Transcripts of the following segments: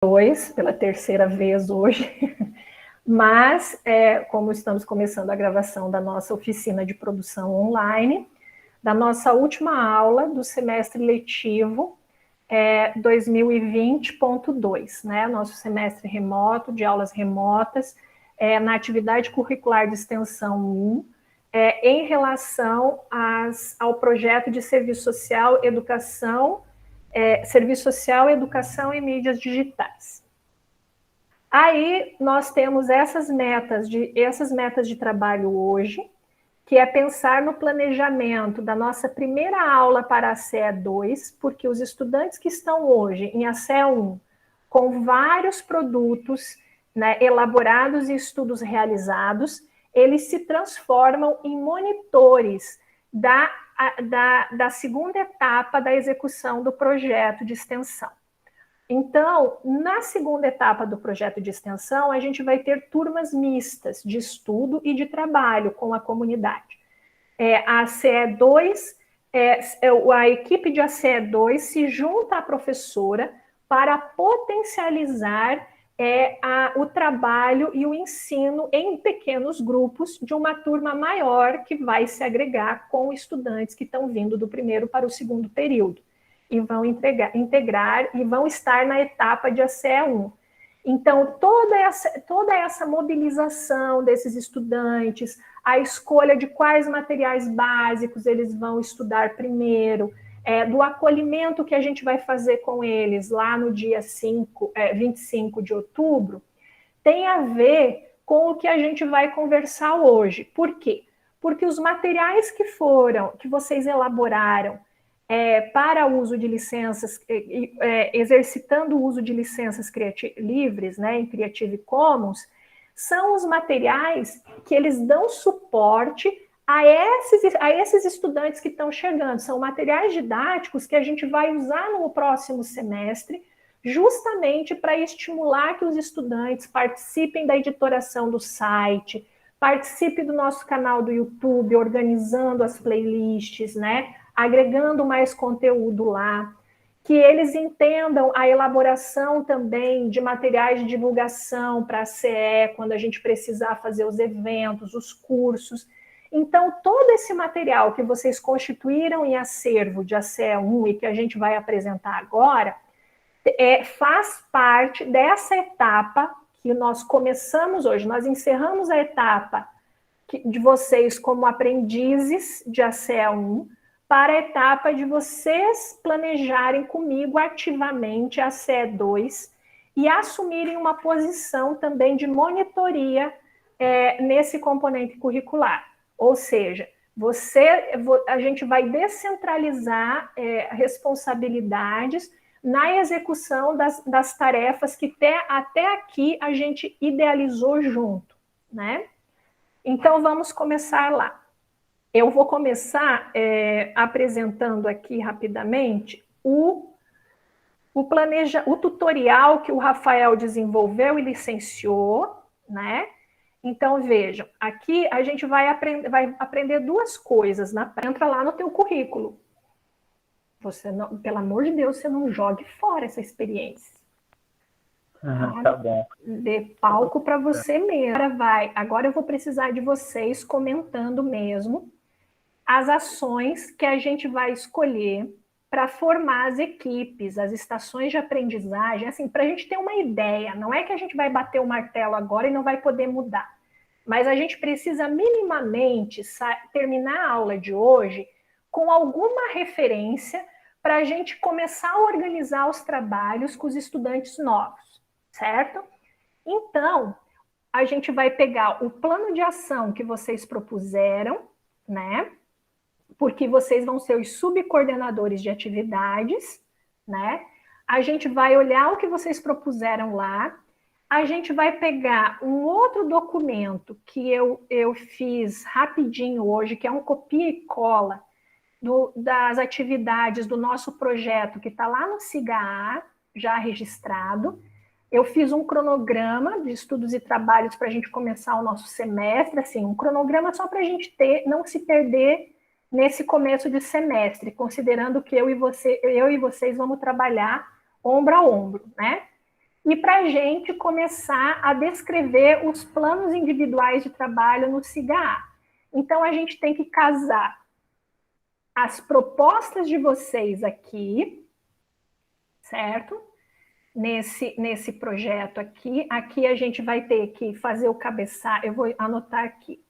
2, pela terceira vez hoje, mas como estamos começando a gravação da nossa oficina de produção online, da nossa última aula do semestre letivo 2020.2, né? Nosso semestre remoto, de aulas remotas, na atividade curricular de extensão 1, em relação ao projeto de serviço social, educação e mídias digitais. Aí nós temos essas metas de trabalho hoje, que é pensar no planejamento da nossa primeira aula para a CE 2, porque os estudantes que estão hoje em ACE 1, com vários produtos, né, elaborados e estudos realizados, eles se transformam em monitores da segunda etapa da execução do projeto de extensão. Então, na segunda etapa do projeto de extensão, a gente vai ter turmas mistas de estudo e de trabalho com a comunidade. A CE 2, a equipe de ACE 2 se junta à professora para potencializar o trabalho e o ensino em pequenos grupos de uma turma maior que vai se agregar com estudantes que estão vindo do primeiro para o segundo período e vão integrar e vão estar na etapa de ACE 1. Então, toda essa mobilização desses estudantes, a escolha de quais materiais básicos eles vão estudar primeiro, do acolhimento que a gente vai fazer com eles lá no dia 25 de outubro, tem a ver com o que a gente vai conversar hoje. Por quê? Porque os materiais que vocês elaboraram para o uso de licenças, exercitando o uso de licenças livres, né, em Creative Commons, são os materiais que eles dão suporte a esses estudantes que estão chegando. São materiais didáticos que a gente vai usar no próximo semestre, justamente para estimular que os estudantes participem da editoração do site, participem do nosso canal do YouTube, organizando as playlists, né? Agregando mais conteúdo lá, que eles entendam a elaboração também de materiais de divulgação para a CE, quando a gente precisar fazer os eventos, os cursos. Então, todo esse material que vocês constituíram em acervo de ACE 1 e que a gente vai apresentar agora, faz parte dessa etapa que nós começamos hoje. Nós encerramos a etapa de vocês como aprendizes de ACE 1, para a etapa de vocês planejarem comigo ativamente a CE 2 e assumirem uma posição também de monitoria nesse componente curricular. Ou seja, a gente vai descentralizar responsabilidades na execução das tarefas que até aqui a gente idealizou junto, né? Então, vamos começar lá. Eu vou começar apresentando aqui rapidamente o tutorial que o Rafael desenvolveu e licenciou, né? Então, vejam, aqui a gente vai aprender duas coisas. Entra lá no teu currículo. Você não, pelo amor de Deus, você não jogue fora essa experiência. Tá bom. Dê palco para você mesmo. Agora eu vou precisar de vocês comentando mesmo as ações que a gente vai escolher para formar as equipes, as estações de aprendizagem, assim, para a gente ter uma ideia. Não é que a gente vai bater o martelo agora e não vai poder mudar, mas a gente precisa minimamente terminar a aula de hoje com alguma referência para a gente começar a organizar os trabalhos com os estudantes novos, certo? Então, a gente vai pegar o plano de ação que vocês propuseram, né? Porque vocês vão ser os subcoordenadores de atividades, né? A gente vai olhar o que vocês propuseram lá, a gente vai pegar um outro documento que eu fiz rapidinho hoje, que é um copia e cola das atividades do nosso projeto, que está lá no SIGA-A, já registrado. Eu fiz um cronograma de estudos e trabalhos para a gente começar o nosso semestre, assim, um cronograma só para a gente não se perder nesse começo de semestre, considerando que eu e vocês vamos trabalhar ombro a ombro, né? e para a gente começar a descrever os planos individuais de trabalho no SIGA. Então, a gente tem que casar as propostas de vocês aqui, certo? Nesse projeto aqui. Aqui a gente vai ter que fazer o cabeçalho, eu vou anotar aqui,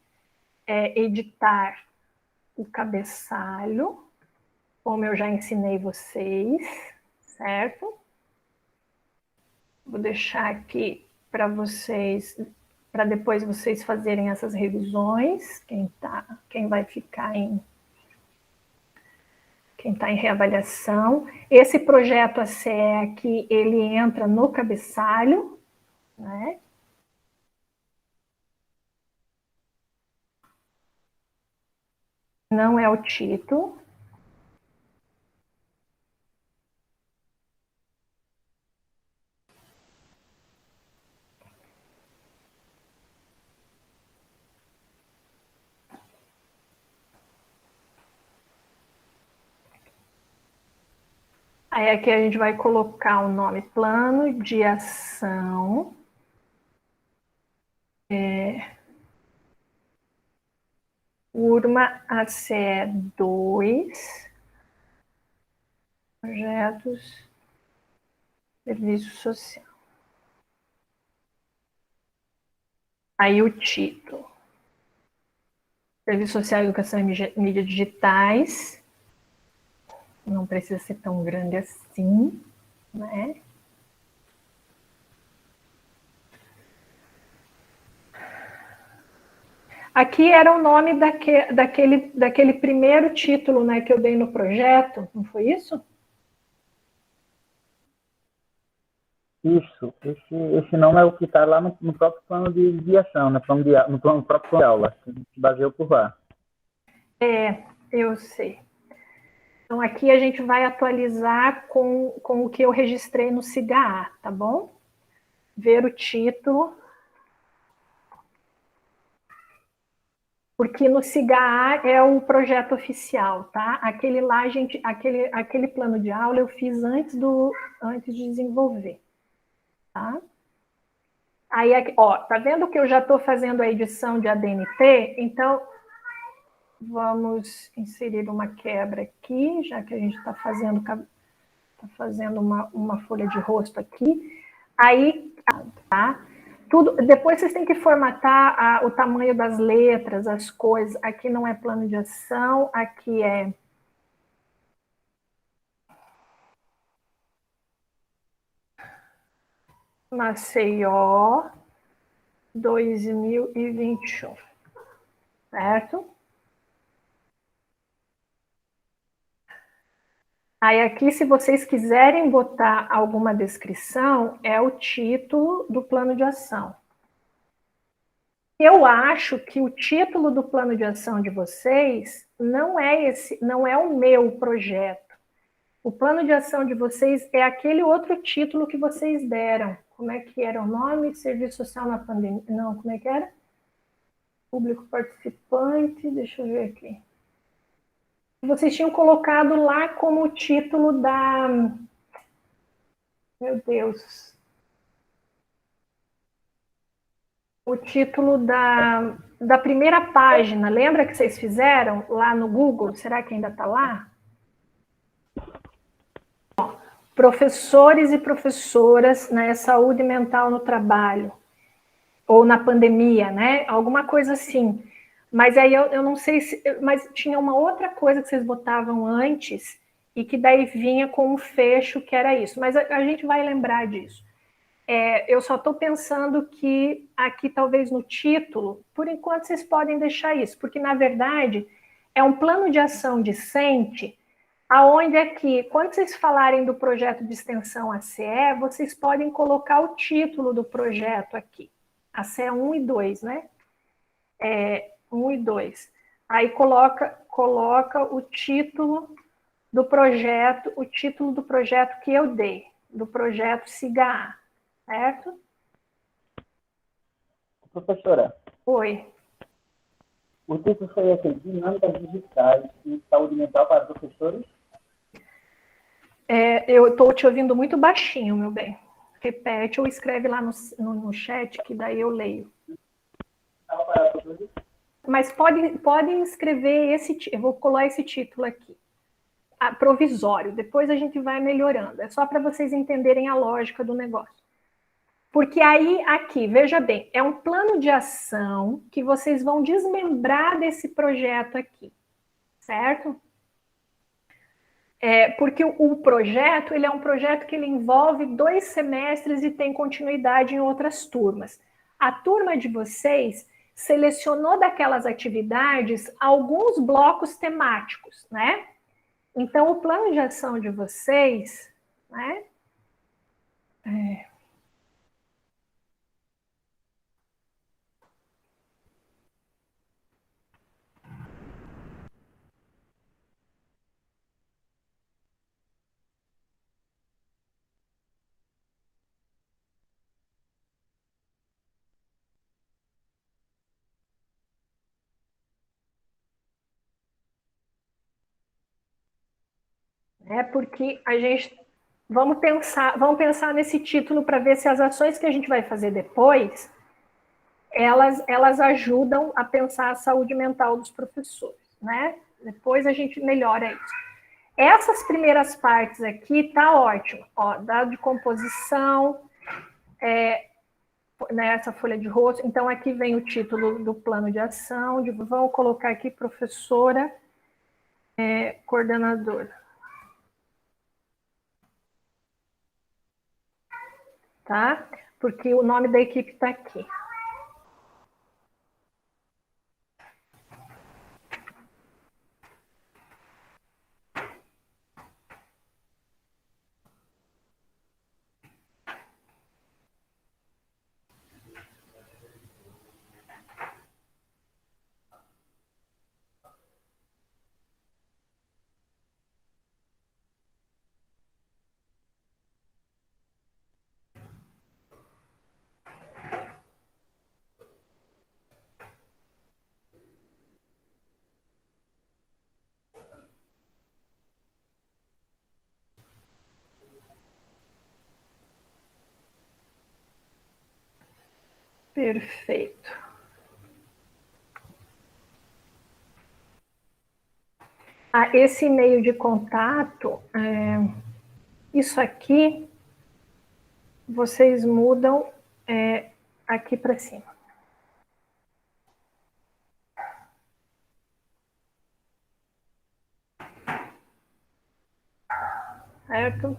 editar o cabeçalho, como eu já ensinei vocês, certo? Vou deixar aqui para vocês, para depois vocês fazerem essas revisões, quem vai ficar quem está em reavaliação. Esse projeto ACE aqui, ele entra no cabeçalho, né? Não é o título. Aí aqui a gente vai colocar o nome Plano de Ação. URMA ACE 2. Projetos, Serviço Social. Aí o título. Serviço Social, Educação e Mídias Digitais. Não precisa ser tão grande assim, né? Aqui era o nome daquele primeiro título, né, que eu dei no projeto, não foi isso? Isso. Esse nome é o que está lá no próprio plano de ação, no próprio plano de aula, que se baseou por lá. Eu sei. Então, aqui a gente vai atualizar com o que eu registrei no SIGA, tá bom? Ver o título. Porque no SIGA é o projeto oficial, tá? Aquele lá, aquele plano de aula eu fiz antes de desenvolver, tá? Aí, ó, tá vendo que eu já estou fazendo a edição de ADNT? Então, vamos inserir uma quebra aqui, já que a gente está fazendo uma folha de rosto aqui. Aí, tá? Depois vocês têm que formatar o tamanho das letras, as coisas. Aqui não é plano de ação, aqui é Maceió 2021, certo? Aí aqui, se vocês quiserem botar alguma descrição, é o título do plano de ação. Eu acho que o título do plano de ação de vocês não é o meu projeto. O plano de ação de vocês é aquele outro título que vocês deram. Como é que era o nome? Serviço Social na Pandemia. Não, como é que era? Público participante, deixa eu ver aqui. Vocês tinham colocado lá como título da... Meu Deus. O título da primeira página. Lembra que vocês fizeram lá no Google? Será que ainda está lá? Professores e professoras, né, saúde mental no trabalho, ou na pandemia, né? Alguma coisa assim. Mas aí eu não sei se... Mas tinha uma outra coisa que vocês botavam antes e que daí vinha com um fecho que era isso. Mas a gente vai lembrar disso. Eu só estou pensando que aqui, talvez no título, por enquanto vocês podem deixar isso, porque, na verdade, é um plano de ação discente, aonde aqui, quando vocês falarem do projeto de extensão ACE, vocês podem colocar o título do projeto aqui. ACE 1 e 2, né? 1 e 2. Aí coloca o título do projeto que eu dei, do projeto SIGA, certo? Professora. Oi. O título foi aqui, Dinâmicas Digitais e Saúde Mental para Professores? Eu estou te ouvindo muito baixinho, meu bem. repete ou escreve lá no chat, que daí eu leio. Mas pode escrever eu vou colar esse título aqui. Provisório, depois a gente vai melhorando. É só para vocês entenderem a lógica do negócio. Porque aí, aqui, veja bem, é um plano de ação que vocês vão desmembrar desse projeto aqui, certo? Porque o projeto, ele é um projeto que ele envolve 2 semestres e tem continuidade em outras turmas. A turma de vocês selecionou daquelas atividades alguns blocos temáticos, né? Então, o plano de ação de vocês, né? Porque a gente vamos pensar nesse título para ver se as ações que a gente vai fazer depois elas ajudam a pensar a saúde mental dos professores, né? Depois a gente melhora isso. Essas primeiras partes aqui tá ótimo, ó, dado de composição, nessa folha de rosto. Então aqui vem o título do plano de ação. Vamos colocar aqui professora, coordenadora. Tá? Porque o nome da equipe está aqui. Perfeito. Esse e-mail de contato, isso aqui, vocês mudam aqui para cima. Certo?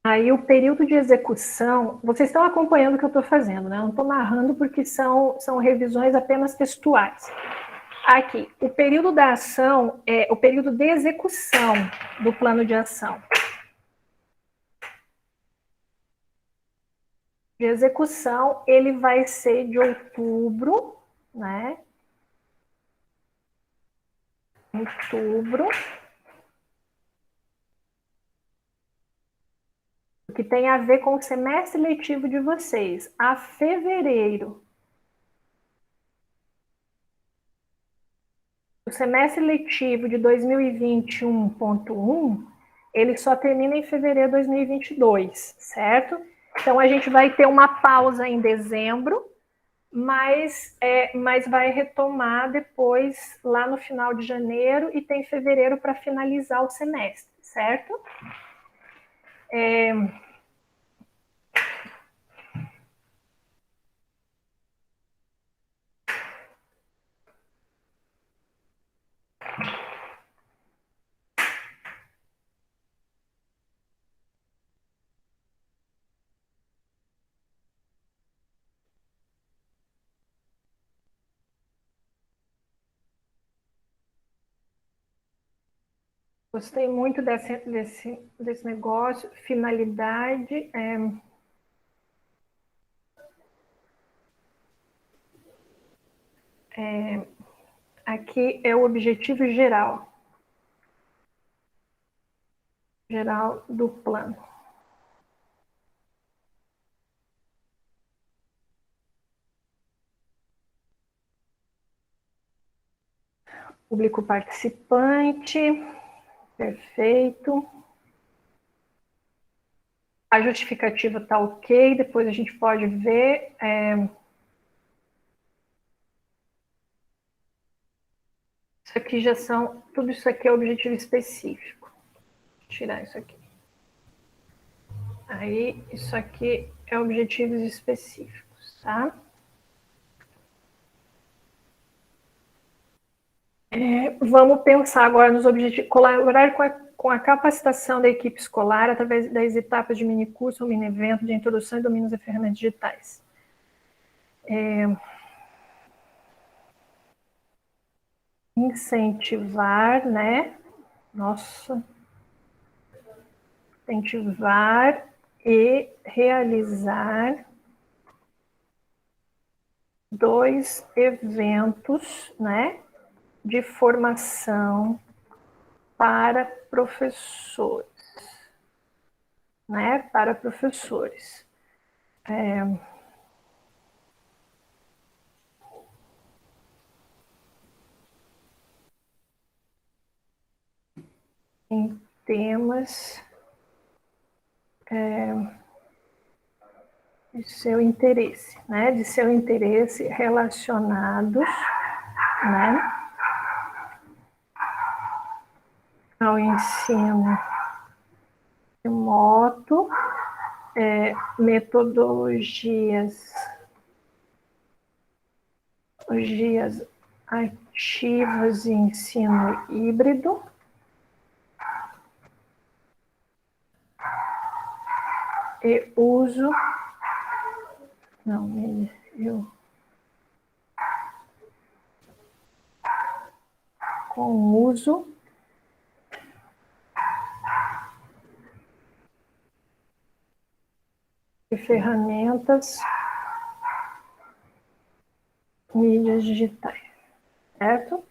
Aí o período de execução, vocês estão acompanhando o que eu estou fazendo, né? Eu não estou narrando porque são revisões apenas textuais. Aqui, o período da ação é o período de execução do plano de ação. De execução, ele vai ser de outubro, né? Outubro. Que tem a ver com o semestre letivo de vocês, a fevereiro. O semestre letivo de 2021.1, ele só termina em fevereiro de 2022, certo? Então, a gente vai ter uma pausa em dezembro, mas vai retomar depois, lá no final de janeiro, e tem fevereiro para finalizar o semestre, certo? Gostei muito desse negócio. Finalidade. Aqui é o objetivo geral do plano. Público participante, perfeito. A justificativa está ok, depois a gente pode ver. Isso aqui já são, tudo isso aqui é objetivo específico. Vou tirar isso aqui. Aí, isso aqui é objetivos específicos, tá? Vamos pensar agora nos objetivos, colaborar com a capacitação da equipe escolar através das etapas de minicurso ou mini-evento de introdução e domínio das ferramentas digitais. Incentivar, né? Nossa. Incentivar e realizar 2 eventos, né? De formação para professores, né? Para professores. Em temas de seu interesse, né? De seu interesse relacionados, né? Ao ensino remoto, metodologias ativas de ensino híbrido, e uso, não, eu, com uso de ferramentas, mídias digitais, certo?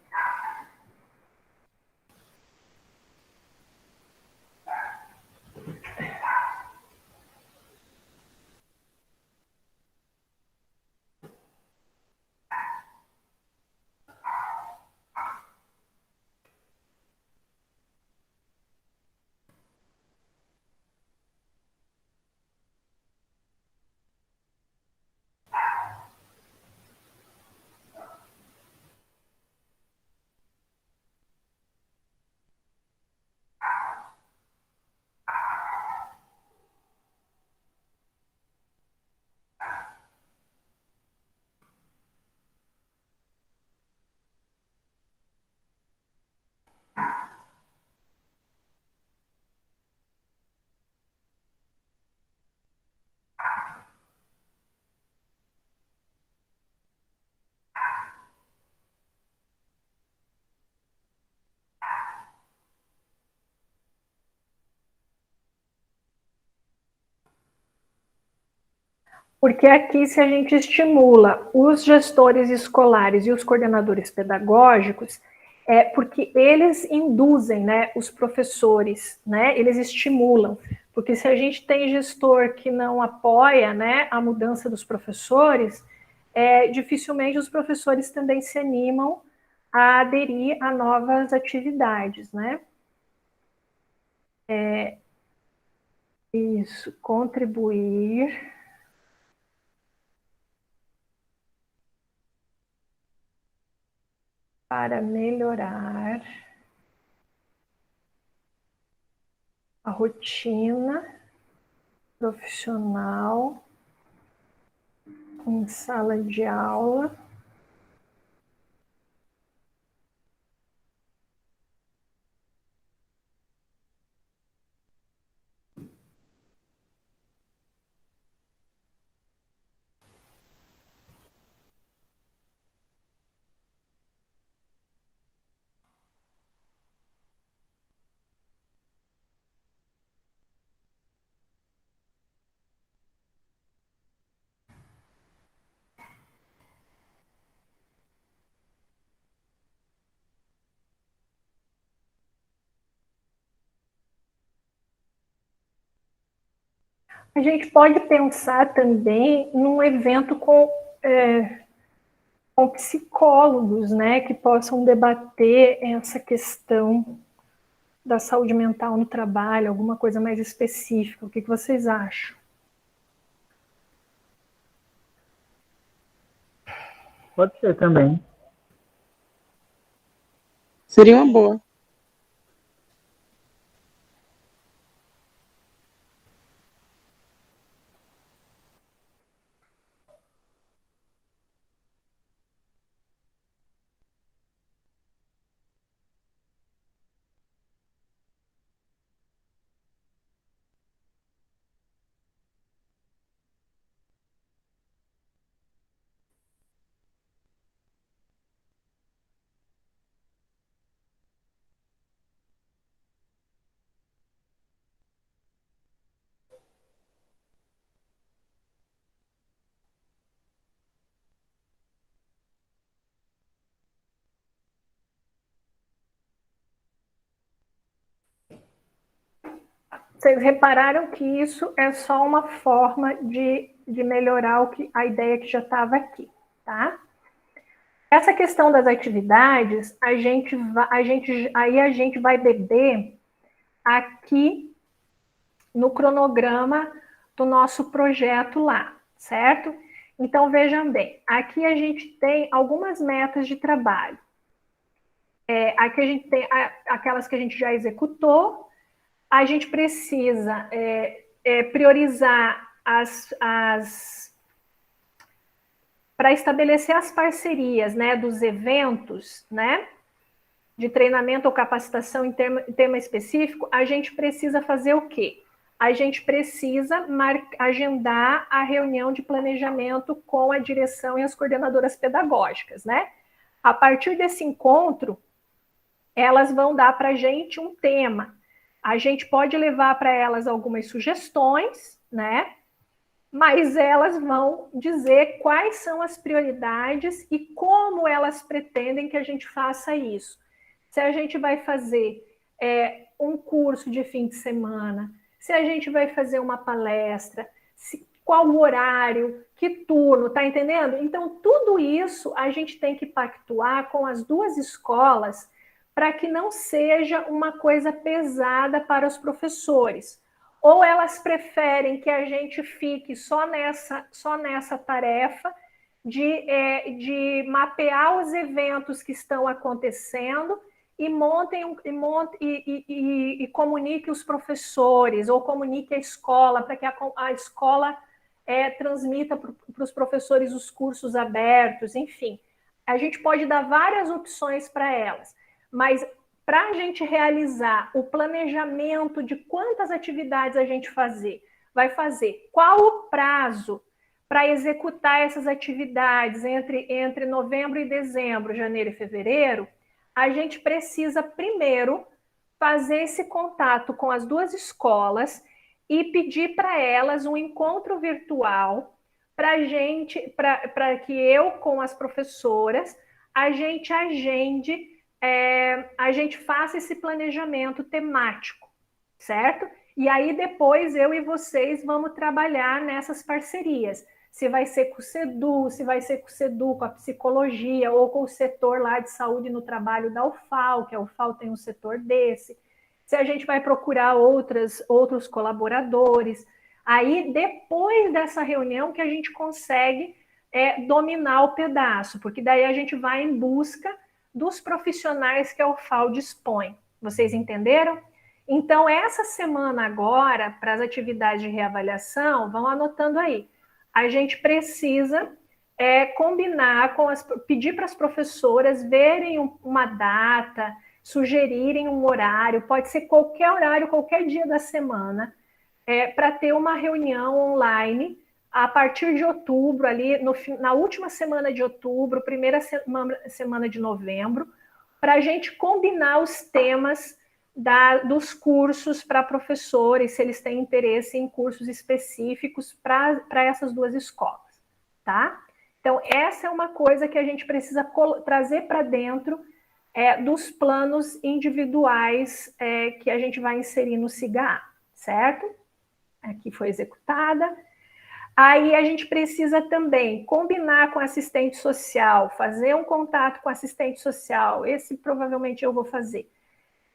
Porque aqui, se a gente estimula os gestores escolares e os coordenadores pedagógicos, porque eles induzem, né, os professores, né, eles estimulam. Porque se a gente tem gestor que não apoia, né, a mudança dos professores, dificilmente os professores também se animam a aderir a novas atividades, né? Isso, contribuir para melhorar a rotina profissional em sala de aula. A gente pode pensar também num evento com psicólogos, né, que possam debater essa questão da saúde mental no trabalho, alguma coisa mais específica. O que vocês acham? Pode ser também. Seria uma boa. Vocês repararam que isso é só uma forma de melhorar a ideia que já estava aqui, tá? Essa questão das atividades, aí a gente vai beber aqui no cronograma do nosso projeto lá, certo? Então, vejam bem, aqui a gente tem algumas metas de trabalho. Aqui a gente tem aquelas que a gente já executou. A gente precisa priorizar para estabelecer as parcerias, né, dos eventos, né, de treinamento ou capacitação em tema específico. A gente precisa fazer o quê? A gente precisa agendar a reunião de planejamento com a direção e as coordenadoras pedagógicas, né? A partir desse encontro, elas vão dar para a gente um tema. A gente pode levar para elas algumas sugestões, né? Mas elas vão dizer quais são as prioridades e como elas pretendem que a gente faça isso. Se a gente vai fazer um curso de fim de semana, se a gente vai fazer uma palestra, qual o horário, que turno, tá entendendo? Então, tudo isso a gente tem que pactuar com as duas escolas para que não seja uma coisa pesada para os professores. Ou elas preferem que a gente fique só nessa tarefa de mapear os eventos que estão acontecendo e comunique os professores, ou comunique a escola, para que a escola transmita para os professores os cursos abertos, enfim. A gente pode dar várias opções para elas, mas para a gente realizar o planejamento de quantas atividades a gente vai fazer, qual o prazo para executar essas atividades entre novembro e dezembro, janeiro e fevereiro, a gente precisa primeiro fazer esse contato com as duas escolas e pedir para elas um encontro virtual para que eu, com as professoras, a gente agende, a gente faça esse planejamento temático, certo? E aí depois eu e vocês vamos trabalhar nessas parcerias. Se vai ser com o SEDU, se vai ser com o SEDU, com a psicologia, ou com o setor lá de saúde no trabalho da UFAL, que a UFAL tem um setor desse. Se a gente vai procurar outros colaboradores. Aí, depois dessa reunião, que a gente consegue dominar o pedaço, porque daí a gente vai em busca dos profissionais que a UFAL dispõe. Vocês entenderam? Então, essa semana agora, para as atividades de reavaliação, vão anotando aí. A gente precisa combinar pedir para as professoras verem uma data, sugerirem um horário, pode ser qualquer horário, qualquer dia da semana, para ter uma reunião online a partir de outubro, ali na última semana de outubro, primeira semana de novembro, para a gente combinar os temas dos cursos para professores, se eles têm interesse em cursos específicos para essas duas escolas, tá? Então, essa é uma coisa que a gente precisa trazer para dentro dos planos individuais que a gente vai inserir no SIGA, certo? Aqui foi executada. Aí a gente precisa também combinar com assistente social, fazer um contato com assistente social, esse provavelmente eu vou fazer,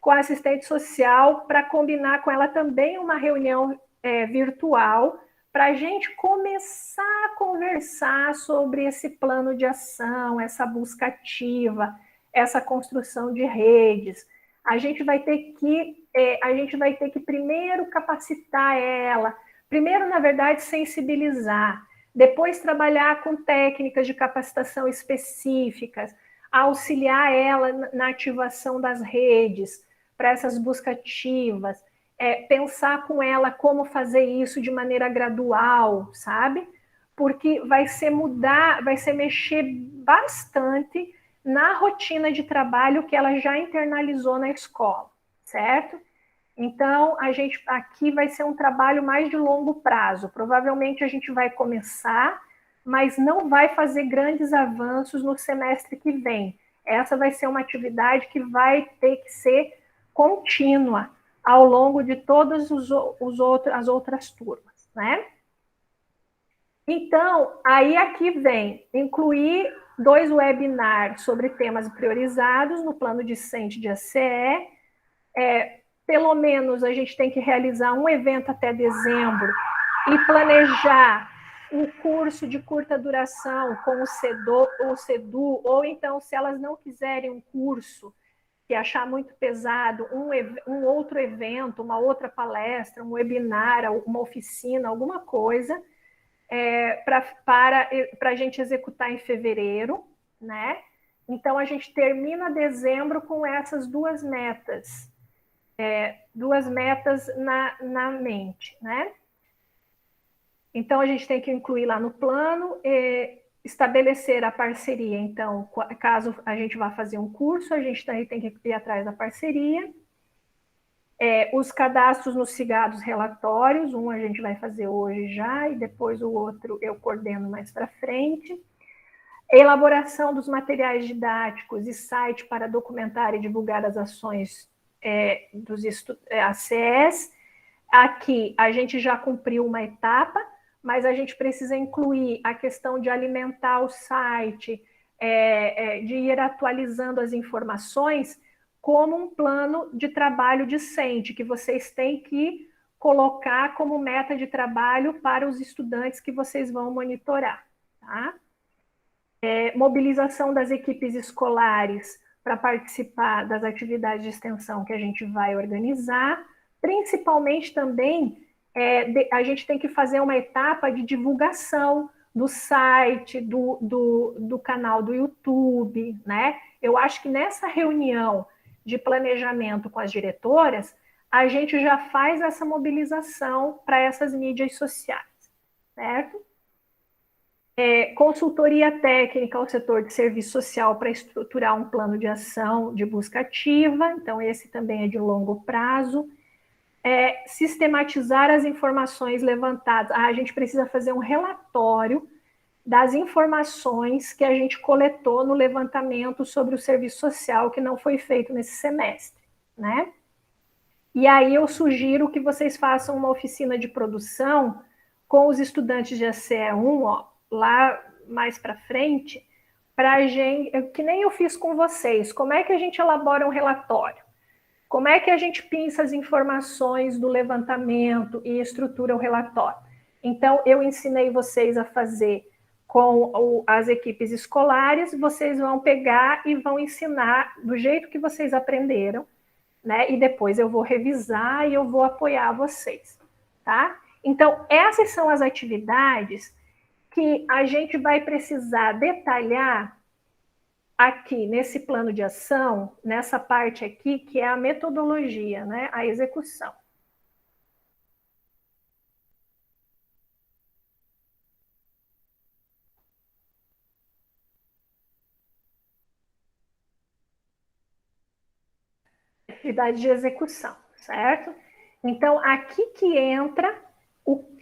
com a assistente social para combinar com ela também uma reunião virtual, para a gente começar a conversar sobre esse plano de ação, essa busca ativa, essa construção de redes. A gente vai ter que primeiro capacitar ela, primeiro, na verdade, sensibilizar, depois trabalhar com técnicas de capacitação específicas, auxiliar ela na ativação das redes, para essas buscas ativas, pensar com ela como fazer isso de maneira gradual, sabe? Porque vai ser mexer bastante na rotina de trabalho que ela já internalizou na escola, certo? Então, aqui vai ser um trabalho mais de longo prazo. Provavelmente a gente vai começar, mas não vai fazer grandes avanços no semestre que vem. Essa vai ser uma atividade que vai ter que ser contínua ao longo de todas as outras turmas, né? Então, aí aqui vem incluir 2 webinars sobre temas priorizados no plano discente de ACE. Pelo menos a gente tem que realizar um evento até dezembro e planejar um curso de curta duração com o CEDU, ou então, se elas não quiserem um curso que achar muito pesado, um outro evento, uma outra palestra, um webinar, uma oficina, alguma coisa, para a gente executar em fevereiro, né? Então, a gente termina dezembro com essas duas metas na mente, né? Então, a gente tem que incluir lá no plano, estabelecer a parceria. Então, caso a gente vá fazer um curso, a gente tem que ir atrás da parceria. Os cadastros nos SIGA relatórios, um a gente vai fazer hoje já, e depois o outro eu coordeno mais para frente. Elaboração dos materiais didáticos e site para documentar e divulgar as ações dos ACS. Aqui a gente já cumpriu uma etapa, mas a gente precisa incluir a questão de alimentar o site, de ir atualizando as informações como um plano de trabalho discente, que vocês têm que colocar como meta de trabalho para os estudantes que vocês vão monitorar, tá? Mobilização das equipes escolares para participar das atividades de extensão que a gente vai organizar, principalmente também a gente tem que fazer uma etapa de divulgação do site, do canal do YouTube, né? Eu acho que nessa reunião de planejamento com as diretoras, a gente já faz essa mobilização para essas mídias sociais, certo? Consultoria técnica ao setor de serviço social para estruturar um plano de ação de busca ativa, então esse também é de longo prazo. Sistematizar as informações levantadas. A gente precisa fazer um relatório das informações que a gente coletou no levantamento sobre o serviço social que não foi feito nesse semestre, né? E aí eu sugiro que vocês façam uma oficina de produção com os estudantes de ACE1, lá mais para frente, para a gente, que nem eu fiz com vocês, como é que a gente elabora um relatório? Como é que a gente pinça as informações do levantamento e estrutura o relatório? Então, eu ensinei vocês a fazer as equipes escolares, vocês vão pegar e vão ensinar do jeito que vocês aprenderam, né? E depois eu vou revisar e eu vou apoiar vocês, tá? Então, essas são as atividades que a gente vai precisar detalhar aqui nesse plano de ação, nessa parte aqui, que é a metodologia, né? A execução. Atividade de execução, certo? Então, aqui que entra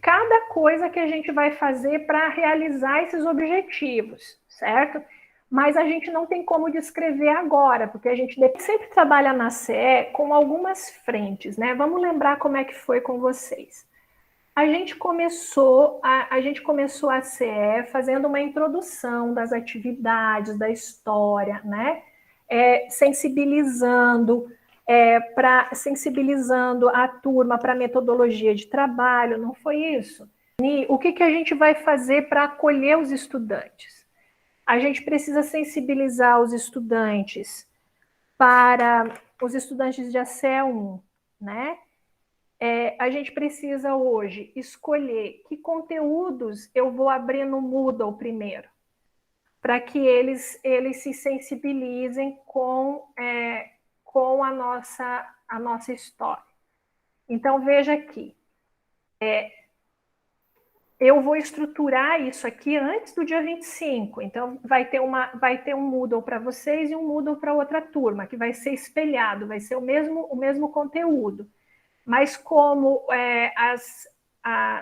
cada coisa que a gente vai fazer para realizar esses objetivos, certo? Mas a gente não tem como descrever agora, porque a gente sempre trabalha na CE com algumas frentes, né? Vamos lembrar como é que foi com vocês. A gente começou a CE fazendo uma introdução das atividades, da história, né? Sensibilizando a turma para a metodologia de trabalho, não foi isso? E o que a gente vai fazer para acolher os estudantes? A gente precisa sensibilizar os estudantes para os estudantes de ACE1, né? A gente precisa hoje escolher que conteúdos eu vou abrir no Moodle primeiro, para que eles se sensibilizem com a nossa história. Então, veja aqui. Eu vou estruturar isso aqui antes do dia 25. Então, vai ter um Moodle para vocês e um Moodle para outra turma, que vai ser espelhado, vai ser o mesmo conteúdo. Mas como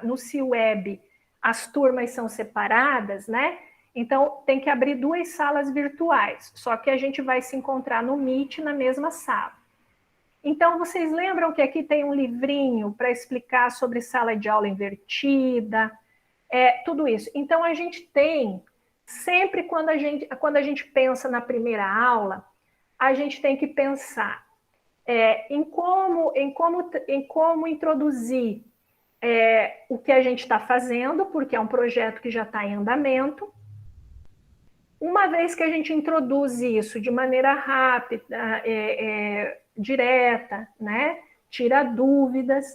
no CIWeb as turmas são separadas, né? Então, tem que abrir 2 salas virtuais, só que a gente vai se encontrar no Meet na mesma sala. Então, vocês lembram que aqui tem um livrinho para explicar sobre sala de aula invertida, tudo isso. Então, a gente tem, sempre quando a gente pensa na primeira aula, a gente tem que pensar em como introduzir o que a gente está fazendo, porque é um projeto que já está em andamento. Uma vez que a gente introduz isso de maneira rápida, direta, né? Tira dúvidas,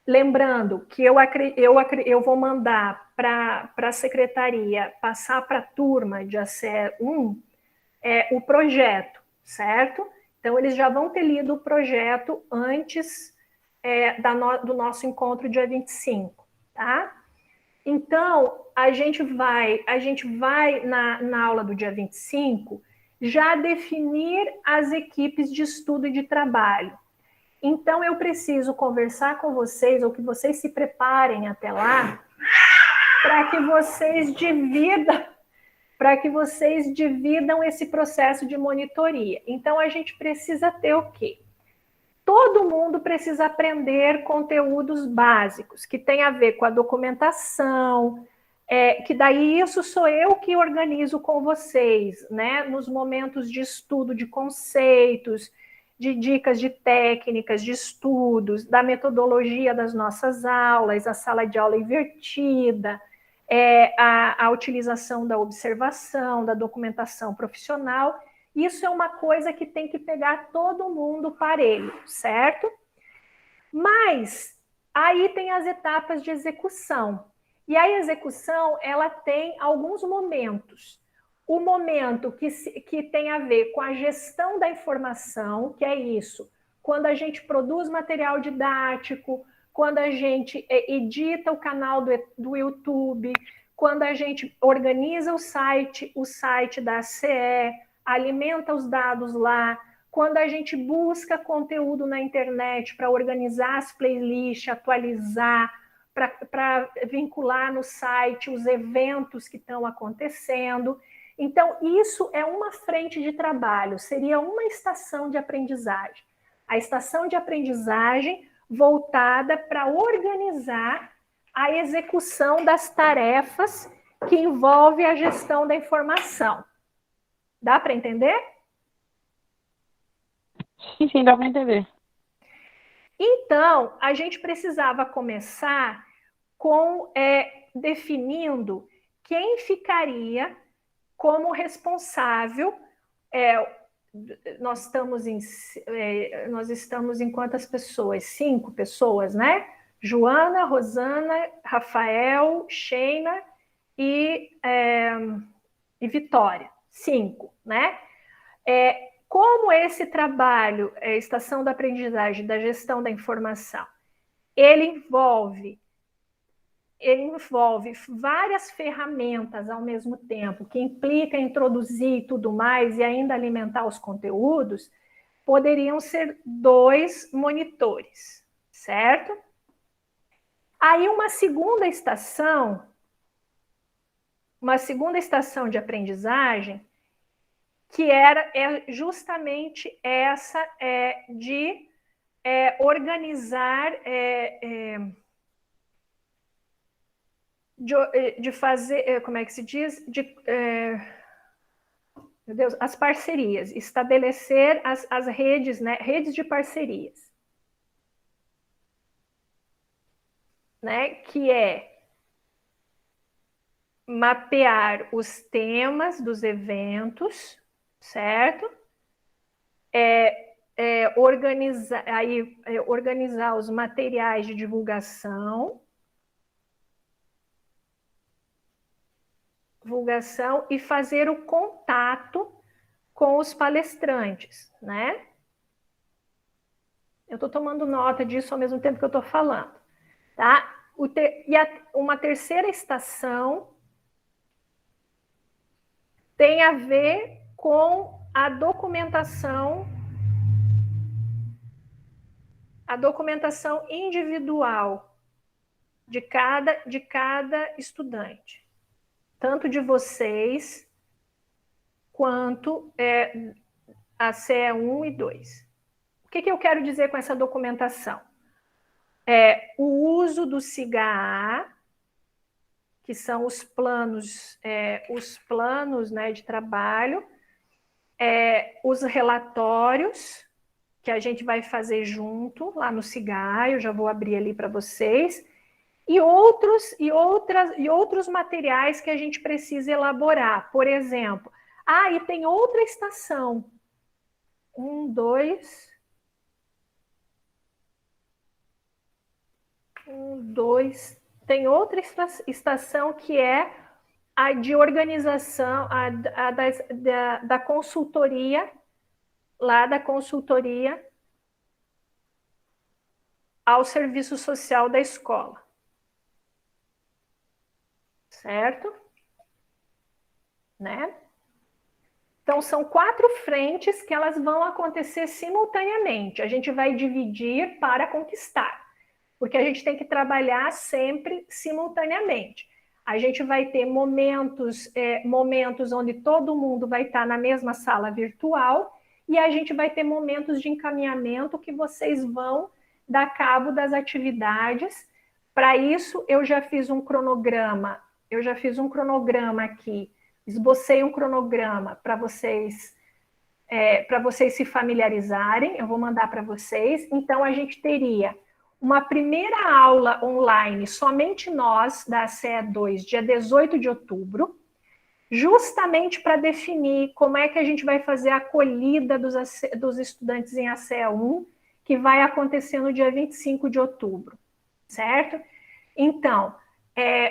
lembrando que eu vou mandar para a secretaria passar para a turma de ACE1 o projeto, certo? Então, eles já vão ter lido o projeto antes do nosso encontro dia 25, tá? Então, a gente vai na aula do dia 25 já definir as equipes de estudo e de trabalho. Então, eu preciso conversar com vocês, ou que vocês se preparem até lá, para que vocês dividam esse processo de monitoria. Então, a gente precisa ter o quê? Todo mundo precisa aprender conteúdos básicos, que tem a ver com a documentação, que daí isso sou eu que organizo com vocês, né? Nos momentos de estudo de conceitos, de dicas de técnicas, de estudos, da metodologia das nossas aulas, a sala de aula invertida, a utilização da observação, da documentação profissional. Isso é uma coisa que tem que pegar todo mundo parelho, certo? Mas aí tem as etapas de execução. E a execução, ela tem alguns momentos. O momento que tem a ver com a gestão da informação, que é isso, quando a gente produz material didático, quando a gente edita o canal do YouTube, quando a gente organiza o site da CE, alimenta os dados lá, quando a gente busca conteúdo na internet para organizar as playlists, atualizar, para vincular no site os eventos que estão acontecendo. Então, isso é uma frente de trabalho, seria uma estação de aprendizagem. A estação de aprendizagem voltada para organizar a execução das tarefas que envolve a gestão da informação. Dá para entender? Sim, dá para entender. Então, a gente precisava começar com definindo quem ficaria como responsável. Nós estamos em quantas pessoas? 5 pessoas, né? Joana, Rosana, Rafael, Sheina e Vitória. 5, né? Como esse trabalho, estação da aprendizagem, da gestão da informação, ele envolve várias ferramentas ao mesmo tempo, que implica introduzir tudo mais e ainda alimentar os conteúdos, poderiam ser 2 monitores, certo? Aí uma segunda estação de aprendizagem, que é justamente essa de organizar, de fazer, como é que se diz? Meu Deus, as parcerias, estabelecer as redes, né? Redes de parcerias, né? Que é mapear os temas dos eventos, certo? Organizar os materiais de divulgação e fazer o contato com os palestrantes, né? Eu estou tomando nota disso ao mesmo tempo que eu estou falando, tá? Uma terceira estação tem a ver com a documentação individual de cada estudante, tanto de vocês quanto a CE 1 e 2. O que eu quero dizer com essa documentação? O uso do SIGA-A, que são os planos, né, de trabalho, os relatórios que a gente vai fazer junto lá no SIGA-A, eu já vou abrir ali para vocês, e outros materiais que a gente precisa elaborar. Por exemplo, e tem outra estação. 1, 2. 1, 2. Tem outra estação que é a de organização, da consultoria, lá da consultoria ao serviço social da escola. Certo? Né? Então, são 4 frentes que elas vão acontecer simultaneamente. A gente vai dividir para conquistar, porque a gente tem que trabalhar sempre simultaneamente. A gente vai ter momentos onde todo mundo vai estar na mesma sala virtual, e a gente vai ter momentos de encaminhamento que vocês vão dar cabo das atividades. Para isso, eu já fiz um cronograma aqui, esbocei um cronograma para vocês se familiarizarem, eu vou mandar para vocês. Então, a gente teria uma primeira aula online, somente nós, da CE 2, dia 18 de outubro, justamente para definir como é que a gente vai fazer a acolhida dos estudantes em ACE 1, que vai acontecer no dia 25 de outubro, certo? Então,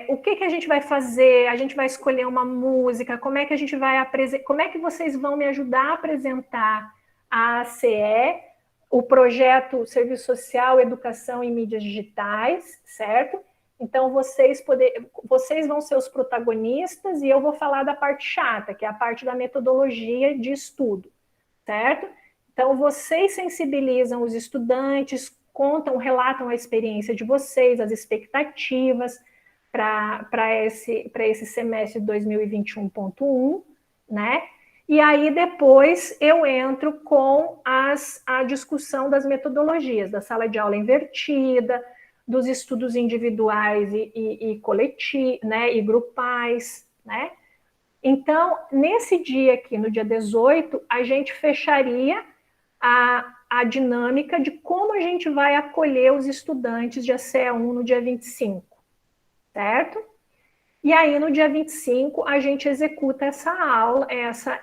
o que a gente vai fazer? A gente vai escolher uma música, como é que a gente vai apresentar, como é que vocês vão me ajudar a apresentar a ACE, o projeto Serviço Social, Educação e Mídias Digitais, certo? Então, vocês vão ser os protagonistas e eu vou falar da parte chata, que é a parte da metodologia de estudo, certo? Então, vocês sensibilizam os estudantes, relatam a experiência de vocês, as expectativas para esse semestre 2021.1, né? E aí, depois, eu entro com a discussão das metodologias, da sala de aula invertida, dos estudos individuais e coletivos, né, e grupais, né? Então, nesse dia aqui, no dia 18, a gente fecharia a dinâmica de como a gente vai acolher os estudantes de ACE 1 no dia 25, certo? E aí, no dia 25, a gente executa essa aula,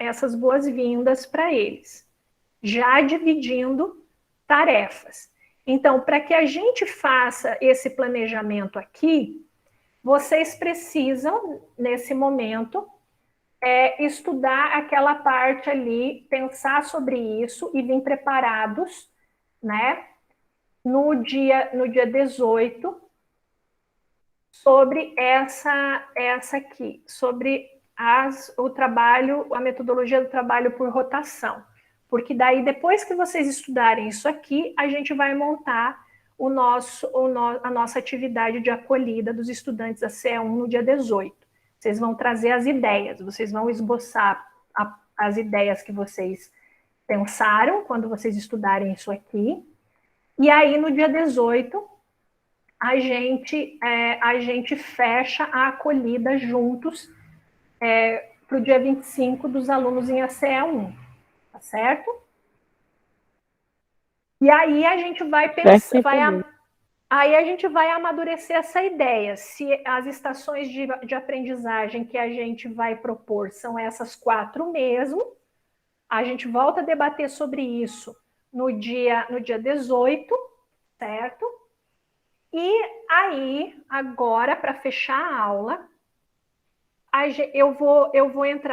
essas boas-vindas para eles, já dividindo tarefas. Então, para que a gente faça esse planejamento aqui, vocês precisam, nesse momento, estudar aquela parte ali, pensar sobre isso e vir preparados, né? No dia 18, sobre essa aqui, sobre o trabalho, a metodologia do trabalho por rotação. Porque daí, depois que vocês estudarem isso aqui, a gente vai montar a nossa atividade de acolhida dos estudantes da CE1 no dia 18. Vocês vão trazer as ideias, vocês vão esboçar as ideias que vocês pensaram quando vocês estudarem isso aqui. E aí, no dia 18, a gente fecha a acolhida juntos para o dia 25 dos alunos em ACE1, tá certo? E aí a gente vai pensar, aí a gente vai amadurecer essa ideia, se as estações de aprendizagem que a gente vai propor são essas 4 mesmo, a gente volta a debater sobre isso no dia 18, certo? E aí, agora, para fechar a aula, eu vou entrar